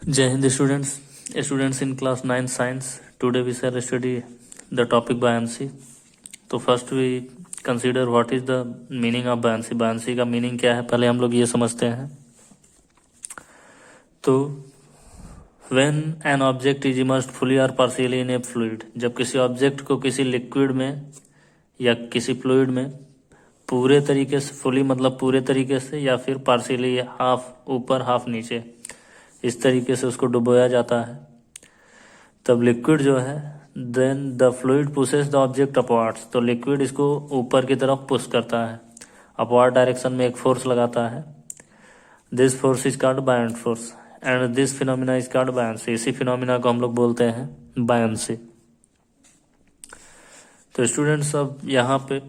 Jai Hind students in class 9 science. Today we shall study the topic buoyancy. तो first we consider what is the meaning of buoyancy. buoyancy का meaning क्या है पहले हम लोग ये समझते हैं. तो when an object is immersed fully or partially in a fluid, जब किसी ऑब्जेक्ट को किसी लिक्विड में या किसी फ्लूइड में पूरे तरीके से, फुली मतलब पूरे तरीके से, या फिर पार्शियली हाफ ऊपर हाफ नीचे, इस तरीके से उसको डुबोया जाता है, तब लिक्विड जो है then the fluid pushes the object upwards. तो लिक्विड इसको ऊपर की तरफ पुश करता है, अपवर्ड डायरेक्शन में एक फोर्स लगाता है. This force is called buoyant force and this phenomena is called buoyancy. इसी फिनोमिना को हम लोग बोलते हैं बायंसी. तो स्टूडेंट्स अब यहाँ पे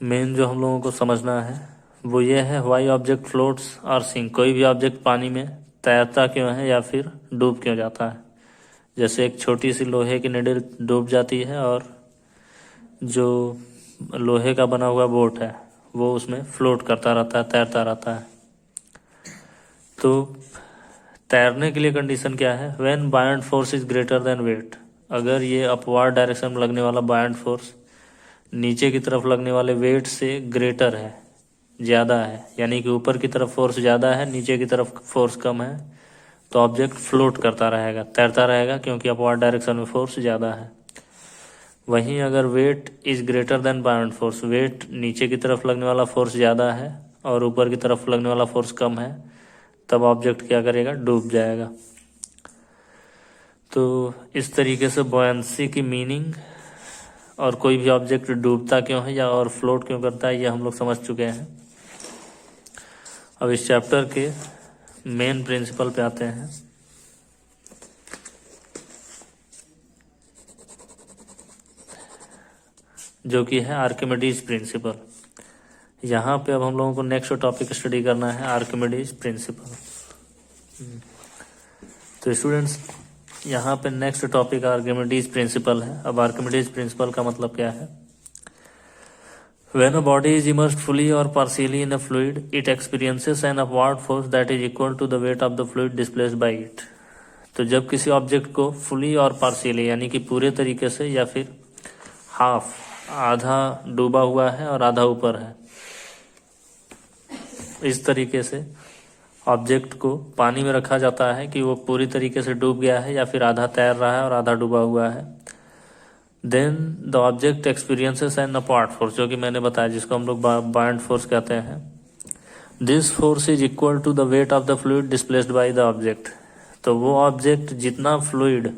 मेन जो हम लोगों को समझना है वो ये है, व्हाई ऑब्जेक्ट फ्लोट्स और सिंक. कोई भी ऑब्जेक्ट पानी में तैरता क्यों है या फिर डूब क्यों जाता है. जैसे एक छोटी सी लोहे की निडल डूब जाती है और जो लोहे का बना हुआ बोट है वो उसमें फ्लोट करता रहता है, तैरता रहता है. तो तैरने के लिए कंडीशन क्या है, when buoyant force is greater than weight. अगर ये अपवर्ड डायरेक्शन में लगने वाला बायंट फोर्स नीचे की तरफ लगने वाले वेट से ग्रेटर है, ज़्यादा है, यानी कि ऊपर की तरफ फोर्स ज़्यादा है, नीचे की तरफ फोर्स कम है, तो ऑब्जेक्ट फ्लोट करता रहेगा, तैरता रहेगा, क्योंकि अपवर्ड डायरेक्शन में फोर्स ज़्यादा है. वहीं अगर weight is greater than buoyant force, weight नीचे की तरफ लगने वाला फोर्स ज़्यादा है और ऊपर की तरफ लगने वाला फोर्स कम है, तब ऑब्जेक्ट क्या करेगा, डूब जाएगा. तो इस तरीके से बुयांसी की मीनिंग और कोई भी ऑब्जेक्ट डूबता क्यों है या और फ्लोट क्यों करता है ये हम लोग समझ चुके हैं. अब इस चैप्टर के मेन प्रिंसिपल पे आते हैं. जो कि है आर्किमिडीज प्रिंसिपल. यहाँ पे अब हम लोगों को नेक्स्ट टॉपिक स्टडी करना है आर्किमिडीज प्रिंसिपल. तो स्टूडेंट्स यहाँ पे नेक्स्ट टॉपिक आर्किमिडीज प्रिंसिपल है. अब आर्किमिडीज प्रिंसिपल का मतलब क्या है, when a body is immersed fully or partially in a fluid, it experiences an upward force that is equal to the weight of the fluid displaced by it. तो जब किसी object को fully और partially यानी कि पूरे तरीके से या फिर हाफ, आधा डूबा हुआ है और आधा ऊपर है, इस तरीके से ऑब्जेक्ट को पानी में रखा जाता है कि वो पूरी तरीके से डूब गया है या फिर आधा तैर रहा है और आधा डूबा हुआ है. Then the object experiences an upward force, जो कि मैंने बताया, जिसको हम लोग बायंट फोर्स कहते हैं. This force is equal to the weight of the fluid displaced by the object. तो वो ऑब्जेक्ट जितना फ्लूइड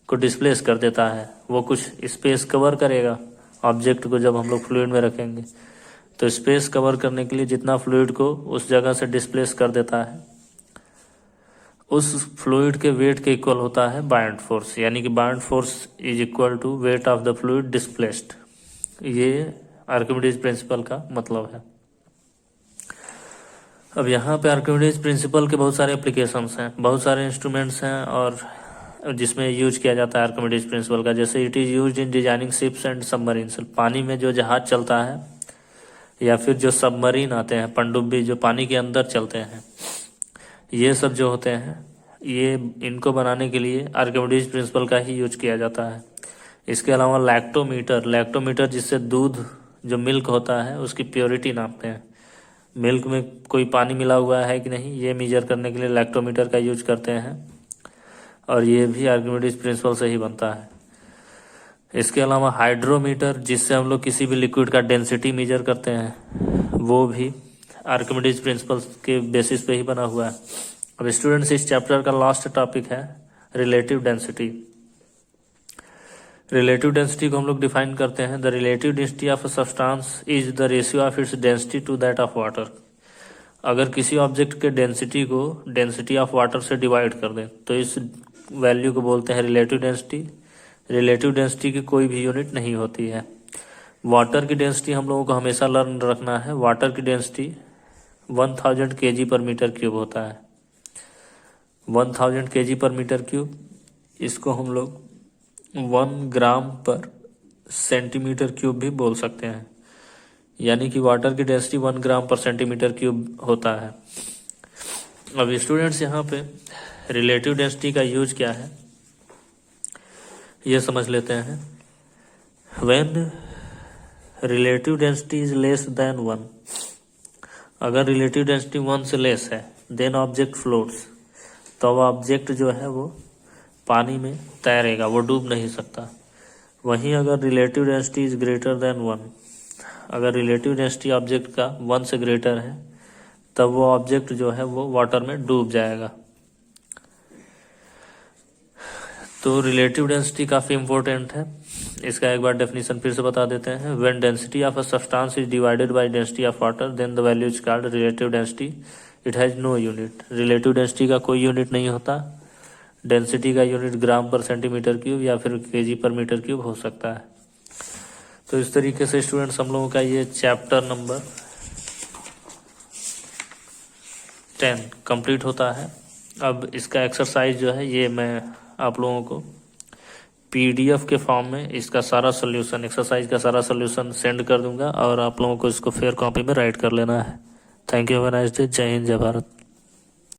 को डिस्प्लेस कर देता है, वो कुछ स्पेस कवर करेगा ऑब्जेक्ट को. जब हम लोग फ्लूइड में रखेंगे तो स्पेस कवर करने के लिए जितना फ्लूइड को उस जगह से डिस्प्लेस कर देता है, उस फ्लूइड के वेट के इक्वल होता है बायंट फोर्स. यानी कि buoyant force is equal to weight of the fluid displaced. ये आर्किमिडीज प्रिंसिपल का मतलब है. अब यहाँ पे आर्किमिडीज प्रिंसिपल के बहुत सारे एप्लीकेशंस हैं, बहुत सारे इंस्ट्रूमेंट्स हैं और जिसमें यूज किया जाता है आर्किमिडीज प्रिंसिपल का. जैसे it is used in designing ships and submarines. पानी में जो जहाज चलता है या फिर जो सबमरीन आते हैं, पनडुब्बी जो पानी के अंदर चलते हैं, ये सब जो होते हैं, ये इनको बनाने के लिए आर्किमिडीज प्रिंसिपल का ही यूज किया जाता है. इसके अलावा लैक्टोमीटर जिससे दूध जो मिल्क होता है उसकी प्योरिटी नापते हैं, मिल्क में कोई पानी मिला हुआ है कि नहीं, ये मेजर करने के लिए लैक्टोमीटर का यूज करते हैं, और ये भी आर्किमिडीज प्रिंसिपल से ही बनता है. इसके अलावा हाइड्रोमीटर, जिससे हम लोग किसी भी लिक्विड का डेंसिटी मेजर करते हैं, वो भी आर्किमिडीज प्रिंसिपल के बेसिस पे ही बना हुआ है. अब स्टूडेंट्स इस चैप्टर का लास्ट टॉपिक है रिलेटिव डेंसिटी. रिलेटिव डेंसिटी को हम लोग डिफाइन करते हैं, the relative density of a substance is the ratio of its density to that of water. अगर किसी ऑब्जेक्ट के डेंसिटी को डेंसिटी ऑफ वाटर से डिवाइड कर दें तो इस वैल्यू को बोलते हैं रिलेटिव डेंसिटी. रिलेटिव डेंसिटी की कोई भी यूनिट नहीं होती है. वाटर की डेंसिटी हम लोगों को हमेशा लर्न रखना है. वाटर की डेंसिटी 1000 kg पर मीटर क्यूब होता है. 1000 kg पर मीटर क्यूब, इसको हम लोग 1 ग्राम पर सेंटीमीटर क्यूब भी बोल सकते हैं. यानी कि वाटर की डेंसिटी 1 ग्राम पर सेंटीमीटर क्यूब होता है. अब स्टूडेंट्स यहाँ पे रिलेटिव डेंसिटी का यूज क्या है ये समझ लेते हैं। When relative density is less than 1, अगर रिलेटिव डेंसिटी 1 से लेस है, देन ऑब्जेक्ट फ्लोट्स, तो ऑब्जेक्ट जो है वो पानी में तैरेगा, वो डूब नहीं सकता। वहीं अगर relative density is greater then 1, अगर रिलेटिव डेंसिटी ऑब्जेक्ट का 1 से ग्रेटर है, तब वो ऑब्जेक्ट जो है वो वाटर में डूब जाएगा। तो रिलेटिव डेंसिटी काफ़ी इंपॉर्टेंट है। इसका एक बार डेफिनेशन फिर से बता देते हैं। When density of a substance is divided by density of water, then the value is called relative density. It has no unit. Relative density का कोई यूनिट नहीं होता। डेंसिटी का यूनिट ग्राम पर सेंटीमीटर क्यूब या फिर केजी पर मीटर क्यूब हो सकता है। तो इस तरीके से स्टूडेंट्स हम लोगों का ये चैप्टर नंबर 10 कंप्लीट होता है। अब इसका एक्सरसाइज जो है ये मैं आप लोगों को पीडीएफ के फॉर्म में इसका सारा सोल्यूशन, एक्सरसाइज का सारा सोल्यूशन सेंड कर दूंगा और आप लोगों को इसको फेयर कॉपी में राइट कर लेना है। Thank you, have a nice day. जय हिंद, जय भारत।